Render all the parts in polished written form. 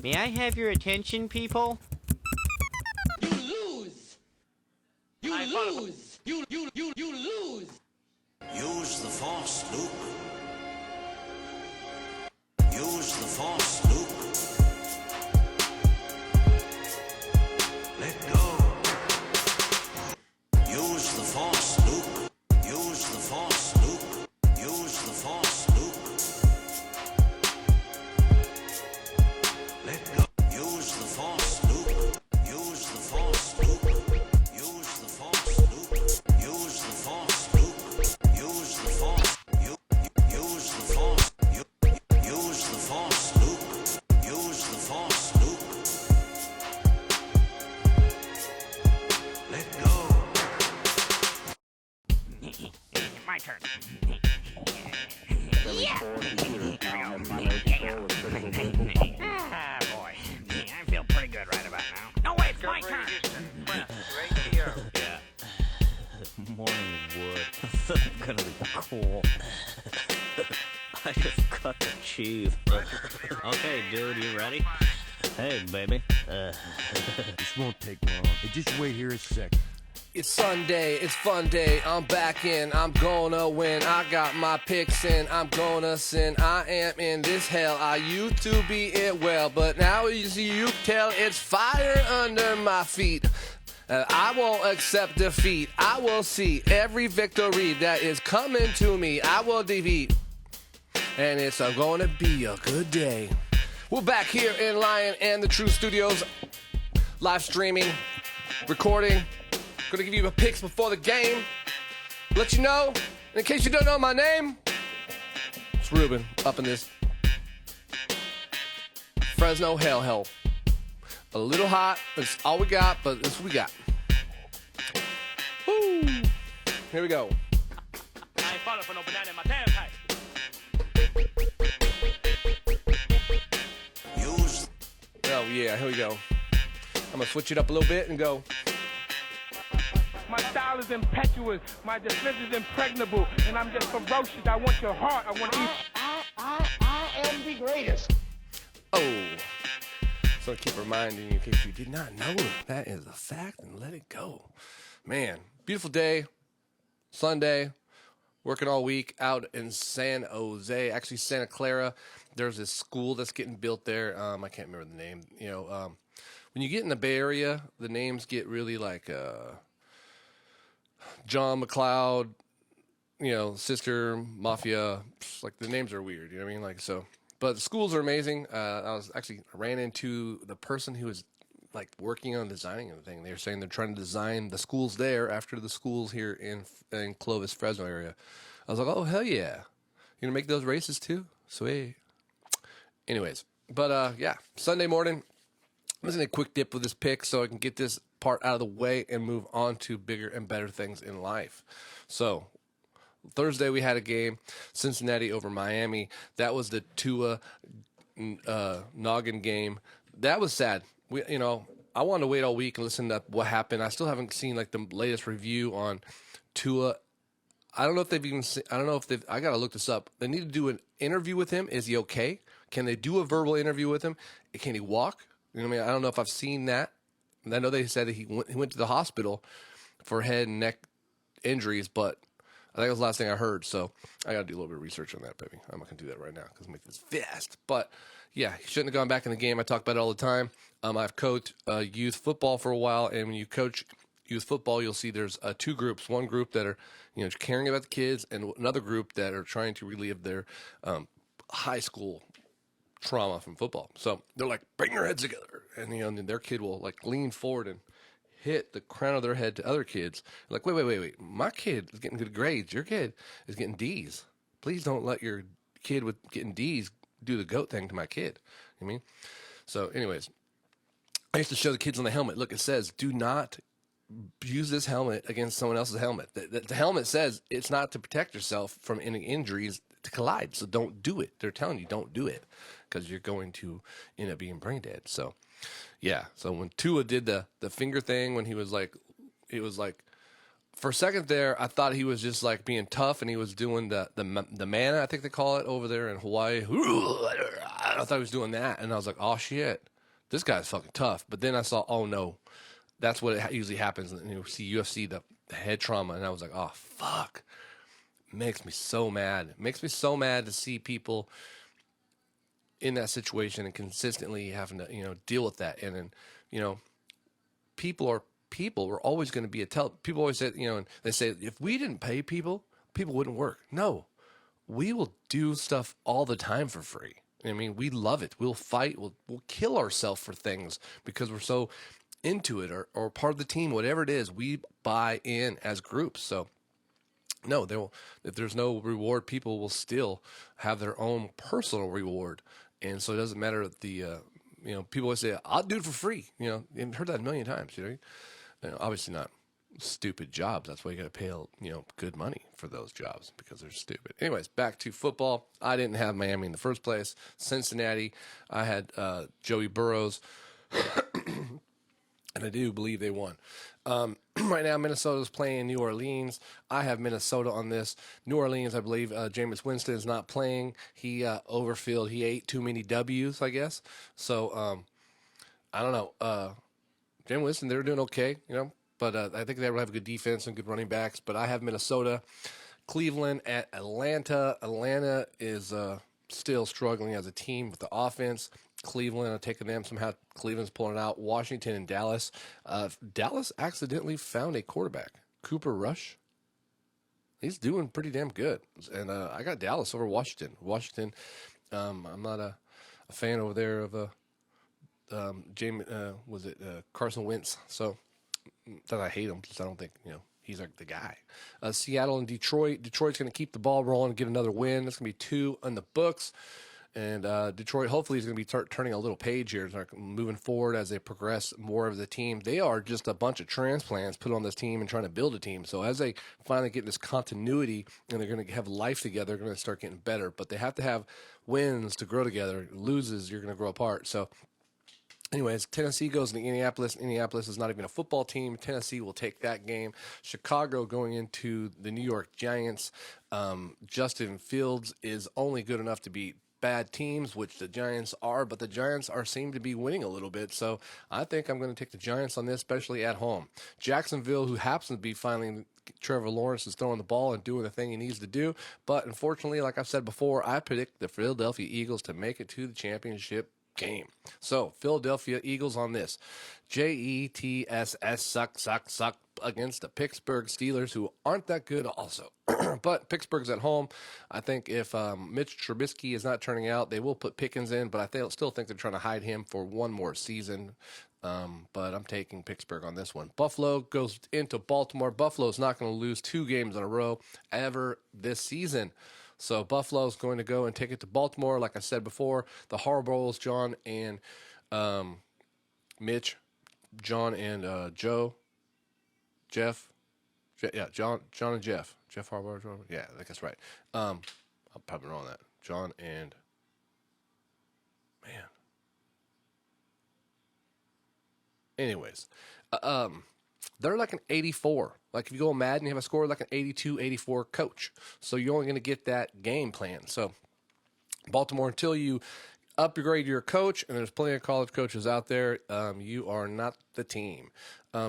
May I have your attention, people? You lose! You lose! You lose! Use the force, Luke. Use the force, Luke. Let go. Use the force, Luke. Use the force, Luke. Use the force, Luke. Let go. Use the force, Luke. Use the force, Luke. Use the force, Luke. Use the force, Luke. Use the force. Use the force. Use the force, Luke. Use the force, Luke. Let go. My turn. Ah, boy. I feel pretty good right about now. No, wait, it's my turn. Yeah. Morning wood. Gonna be cool. I just cut the cheese. Okay, dude, you ready? Hey, baby. This won't take long. Hey, just wait here a second. It's Sunday, it's fun day, I'm back in, I'm gonna win, I got my picks in, I'm gonna sin, I am in this hell, I used to be it well, but now as you tell, it's fire under my feet. I won't accept defeat, I will see every victory that is coming to me, I will defeat, and it's gonna be a good day. We're back here in Lion and the True Studios, live streaming, recording. Gonna give you a picks before the game. Let you know, in case you don't know my name, it's Reuben up in this Fresno hell. A little hot, that's all we got, but that's what we got. Woo! Here we go. I ain't falling for no banana in my damn pipe. Use. Oh yeah, here we go. I'm gonna switch it up a little bit and go. My style is impetuous, my defense is impregnable, and I'm just ferocious. I want your heart, I want to eat. I am the greatest. Oh. So I keep reminding you in case you did not know that is a fact, and let it go. Man, beautiful day, Sunday, working all week out in San Jose, actually Santa Clara. There's this school that's getting built there. I can't remember the name. You know, when you get in the Bay Area, the names get really like John McLeod, you know, Sister Mafia. Like the names are weird. You know what I mean? Like so. But the schools are amazing. I ran into the person who was like working on designing everything. They were saying they're trying to design the schools there after the schools here in Clovis, Fresno area. I was like, oh hell yeah, you gonna make those races too? Sweet. Anyways, but yeah, Sunday morning. I'm just gonna quick dip with this pick so I can get this part out of the way and move on to bigger and better things in life. So. Thursday we had a game, Cincinnati over Miami. That was the Tua noggin game. That was sad. I wanted to wait all week and listen to what happened. I still haven't seen like the latest review on Tua. I don't know if they've even. I don't know if they've. I gotta look this up. They need to do an interview with him. Is he okay? Can they do a verbal interview with him? Can he walk? You know what I mean? I don't know if I've seen that. I know they said that he went to the hospital for head and neck injuries, but. I think that was the last thing I heard, so I got to do a little bit of research on that, baby. I'm not going to do that right now because make this fast. But, yeah, he shouldn't have gone back in the game. I talk about it all the time. I've coached youth football for a while, and when you coach youth football, you'll see there's two groups. One group that are caring about the kids, and another group that are trying to relive their high school trauma from football. So they're like, bring your heads together. And, and their kid will, like, lean forward and hit the crown of their head to other kids. Like, wait. My kid is getting good grades. Your kid is getting D's. Please don't let your kid with getting D's do the GOAT thing to my kid. You know what I mean? So, anyways, I used to show the kids on the helmet. Look, it says, do not use this helmet against someone else's helmet. The helmet says it's not to protect yourself from any injuries to collide. So don't do it. They're telling you don't do it because you're going to end up being brain dead. So, yeah. So when Tua did the finger thing, when he was like, it was like, for a second there, I thought he was just like being tough and he was doing the man, I think they call it over there in Hawaii. I thought he was doing that. And I was like, oh shit. this guy's fucking tough. But then I saw, oh no, that's what it usually happens. And you see UFC, the head trauma, and I was like, oh fuck. Makes me so mad. It makes me so mad to see people in that situation and consistently having to, deal with that. And then, people are people. We're always going to be people always say, and they say, if we didn't pay people, people wouldn't work. No, we will do stuff all the time for free. I mean, we love it. We'll fight. We'll kill ourselves for things because we're so into it or part of the team, whatever it is, we buy in as groups. So no, if there's no reward, people will still have their own personal reward. And so it doesn't matter the, people always say, I'll do it for free. You've heard that a million times, obviously not stupid jobs. That's why you got to pay, good money for those jobs because they're stupid. Anyways, back to football. I didn't have Miami in the first place. Cincinnati, I had Joey Burrows, and I do believe they won. Right now, Minnesota's playing New Orleans. I have Minnesota on this. New Orleans, I believe Jameis Winston is not playing. He overfilled. He ate too many W's, I guess. So, I don't know. Jameis Winston, they're doing okay, but I think they will have a good defense and good running backs. But I have Minnesota. Cleveland at Atlanta. Atlanta is still struggling as a team with the offense. Cleveland, I'm taking them somehow. Cleveland's pulling it out. Washington and Dallas. Dallas accidentally found a quarterback, Cooper Rush. He's doing pretty damn good. And I got Dallas over Washington. Washington, I'm not a fan over there of Carson Wentz. So that I hate him because I don't think, he's like the guy. Seattle and Detroit. Detroit's going to keep the ball rolling and get another win. It's going to be 2 on the books. And Detroit hopefully is going to be turning a little page here, start moving forward as they progress more of the team. They are just a bunch of transplants put on this team and trying to build a team. So as they finally get this continuity and they're going to have life together, they're going to start getting better. But they have to have wins to grow together. Loses, you're going to grow apart. So anyways, Tennessee goes to Indianapolis. Indianapolis is not even a football team. Tennessee will take that game. Chicago going into the New York Giants. Justin Fields is only good enough to beat bad teams, which the Giants are, but the Giants seem to be winning a little bit. So I think I'm going to take the Giants on this, especially at home. Jacksonville, who happens to be finally Trevor Lawrence is throwing the ball and doing the thing he needs to do. But unfortunately, like I've said before, I predict the Philadelphia Eagles to make it to the championship game. So Philadelphia Eagles on this. JETSS suck against the Pittsburgh Steelers, who aren't that good also. But Pittsburgh's at home. I think if Mitch Trubisky is not turning out, they will put Pickens in, but I still think they're trying to hide him for one more season. But I'm taking Pittsburgh on this one. Buffalo goes into Baltimore. Buffalo's not going to lose 2 games in a row ever this season. So Buffalo's going to go and take it to Baltimore. Like I said before, the Harbaughs, John and Mitch, John and Jeff. John and Jeff. Jeff Harbaugh. Yeah, I think that's right. I'm probably wrong on that. John and man. Anyways, they're like an 84. Like if you go Madden, you have a score like an 82, 84 coach. So you're only going to get that game plan. So Baltimore, until you upgrade your coach, and there's plenty of college coaches out there, you are not the team.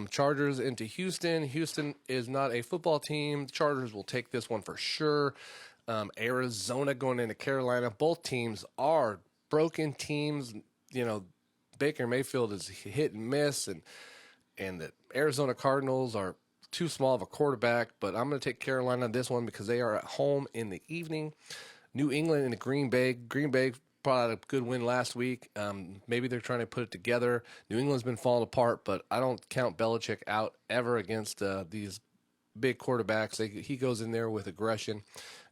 Chargers into Houston. Houston is not a football team. The Chargers will take this one for sure. Arizona going into Carolina. Both teams are broken teams. Baker Mayfield is hit and miss, and the Arizona Cardinals are too small of a quarterback, but I'm going to take Carolina on this one because they are at home in the evening. New England into Green Bay. Green Bay brought out a good win last week. Maybe they're trying to put it together. New England's been falling apart, but I don't count Belichick out ever against these big quarterbacks. He goes in there with aggression,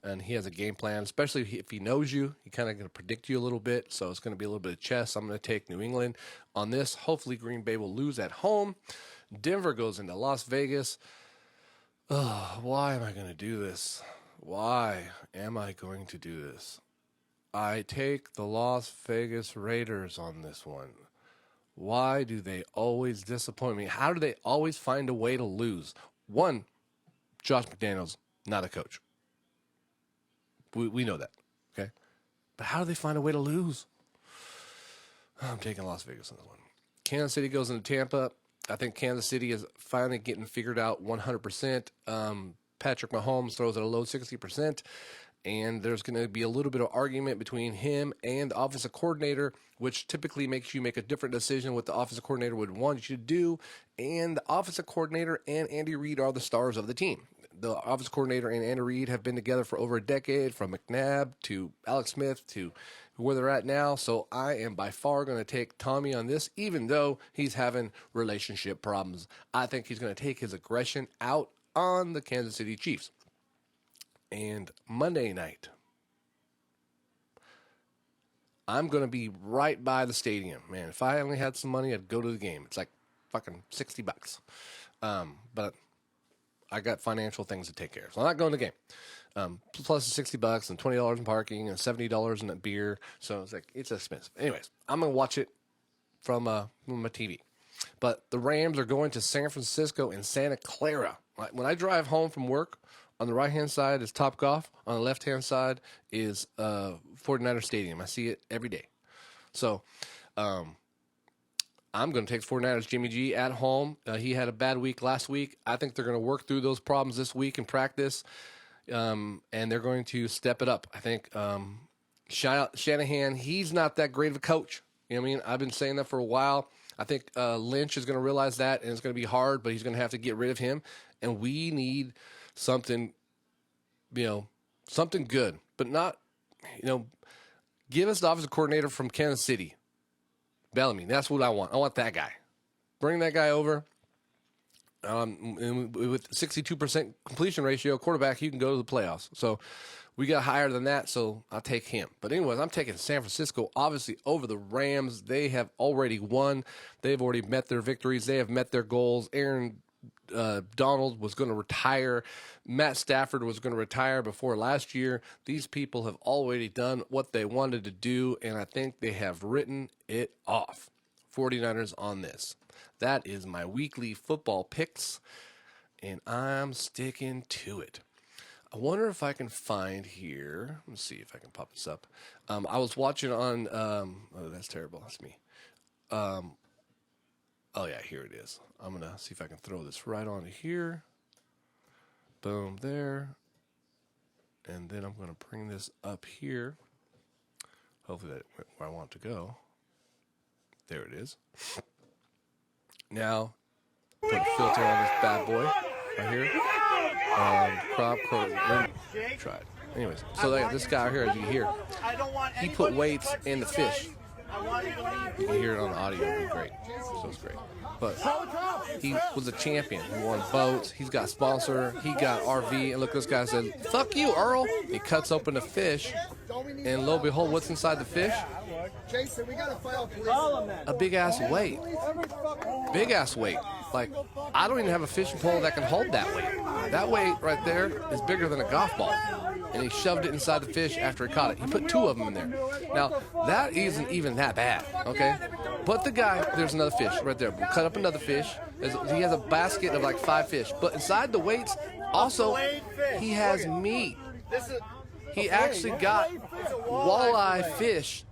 and he has a game plan, especially if he knows you. He kind of going to predict you a little bit, so it's going to be a little bit of chess. I'm going to take New England on this. Hopefully Green Bay will lose at home. Denver goes into Las Vegas. Oh, why am I going to do this? Why am I going to do this? I take the Las Vegas Raiders on this one. Why do they always disappoint me? How do they always find a way to lose? One, Josh McDaniels, not a coach. We know that, okay? But how do they find a way to lose? I'm taking Las Vegas on this one. Kansas City goes into Tampa. I think Kansas City is finally getting figured out 100%. Patrick Mahomes throws at a low 60%. And there's going to be a little bit of argument between him and the offensive coordinator, which typically makes you make a different decision what the offensive coordinator would want you to do. And the offensive coordinator and Andy Reid are the stars of the team. The offensive coordinator and Andy Reid have been together for over a decade, from McNabb to Alex Smith to where they're at now. So I am by far going to take Tommy on this, even though he's having relationship problems. I think he's going to take his aggression out on the Kansas City Chiefs. And Monday night, I'm going to be right by the stadium. Man, if I only had some money, I'd go to the game. It's like fucking $60. But I got financial things to take care of. So I'm not going to the game. Plus the $60 and $20 in parking and $70 in a beer. So it's like, it's expensive. Anyways, I'm going to watch it from my TV. But the Rams are going to San Francisco and Santa Clara. When I drive home from work, on the right-hand side is Topgolf. On the left-hand side is 49er Stadium. I see it every day. So I'm going to take 49ers Jimmy G at home. He had a bad week last week. I think they're going to work through those problems this week in practice, and they're going to step it up. I think Shanahan, he's not that great of a coach. You know what I mean? I've been saying that for a while. I think Lynch is going to realize that, and it's going to be hard, but he's going to have to get rid of him. And we need something, something good, but not, give us the offensive coordinator from Kansas City. Bellamy, that's what I want. I want that guy. Bring that guy over. And with 62% completion ratio, quarterback, you can go to the playoffs. So we got higher than that, so I'll take him. But anyways, I'm taking San Francisco, obviously, over the Rams. They have already won. They've already met their victories. They have met their goals. Aaron Donald was going to retire. Matt Stafford was going to retire before last year. These people have already done what they wanted to do, and I think they have written it off. 49ers on this. That is my weekly football picks, and I'm sticking to it. I wonder if I can find here. Let's see if I can pop this up. I was watching on, oh, that's terrible. That's me. Oh, yeah, here it is. I'm going to see if I can throw this right onto here. Boom, there. And then I'm going to bring this up here. Hopefully that went where I want it to go. There it is. Now, put a filter on this bad boy right here. Try it. Anyways, so this guy here, as you hear, he put weights in the fish. You can hear it on the audio. It'd be great. So it's great. But he was a champion. He won boats. He's got a sponsor. He got RV. And look, this guy said, "Fuck you, Earl." He cuts open the fish. And lo and behold, what's inside the fish? Jason, we gotta file a big-ass weight. Big-ass weight. Like, I don't even have a fishing pole that can hold that weight. That weight right there is bigger than a golf ball. And he shoved it inside the fish after he caught it. He put 2 of them in there. Now, that isn't even that bad, okay? But the guy, there's another fish right there. We'll cut up another fish. He has a basket of like 5 fish. But inside the weights, also, he has meat. He actually got walleye fish,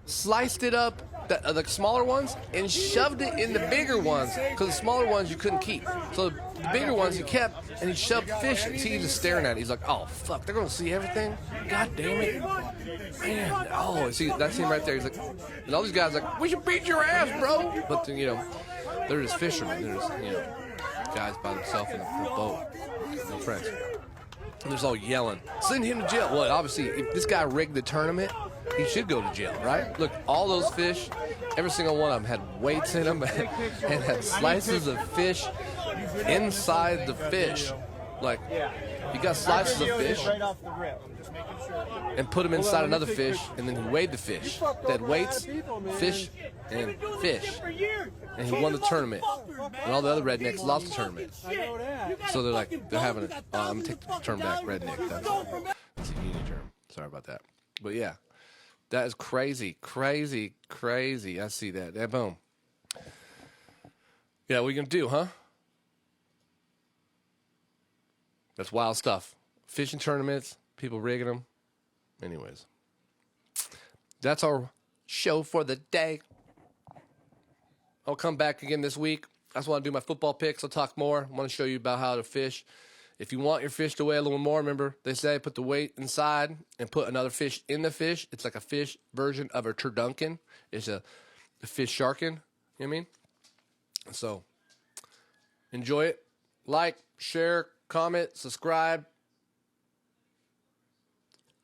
sliced it up, the smaller ones, and shoved it in the bigger ones, because the smaller ones you couldn't keep. So the bigger ones he kept, and he shoved fish. See, he's just staring at it. He's like, "Oh, fuck, they're going to see everything? God damn it." Man, oh, see, that's him right there. He's like, and all these guys are like, "We should beat your ass, bro." But, they're just fishermen. They're just, guys by themselves in a boat. No friends. And they're all yelling, "Send him to jail." Well, obviously, if this guy rigged the tournament, he should go to jail, right? Look, all those fish, every single one of them had weights in them and had slices of fish inside the fish. Like, he got slices of fish and put them inside another fish, and then he weighed the fish. They had weights, fish, and fish. And he won the tournament. And all the other rednecks lost the tournament. So they're having it. I'm going to take the term back, redneck. That's a union term. Sorry about that. But yeah, that is crazy, crazy, crazy. I see that. Yeah, boom. Yeah, what are you going to do, huh? That's wild stuff. Fishing tournaments, people rigging them. Anyways, that's our show for the day. I'll come back again this week. I just want to do my football picks. I'll talk more. I want to show you about how to fish. If you want your fish to weigh a little more, remember, they say put the weight inside and put another fish in the fish. It's like a fish version of a turduncan. It's a fish sharkin'. You know what I mean? So, enjoy it. Like, share, comment, subscribe.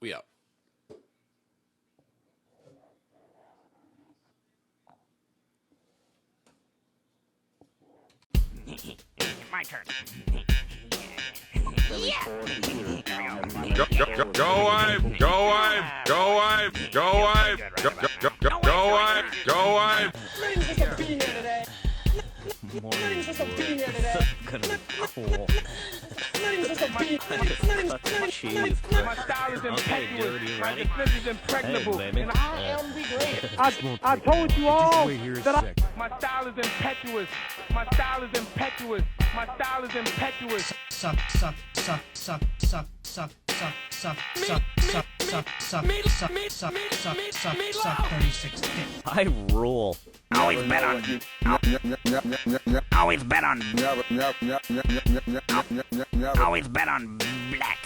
We out. My turn. Go wife, go wife, go wife, go wife, go wife, go wife. Morning wood. Gonna be cool. Cheese. My style is Okay, impetuous. dude, you My ready? defense is impregnable. Hey, baby. And I am the great. I told you Just all wait here a that second. my style is impetuous. My style is impetuous. My style is impetuous. Suck, suck, suck, suck, suck, suck, suck, suck, suck, suck, suck, suck, suck, suck, suck, suck, 36 dick. I rule. Always bet on. Always bet on. Always bet on black.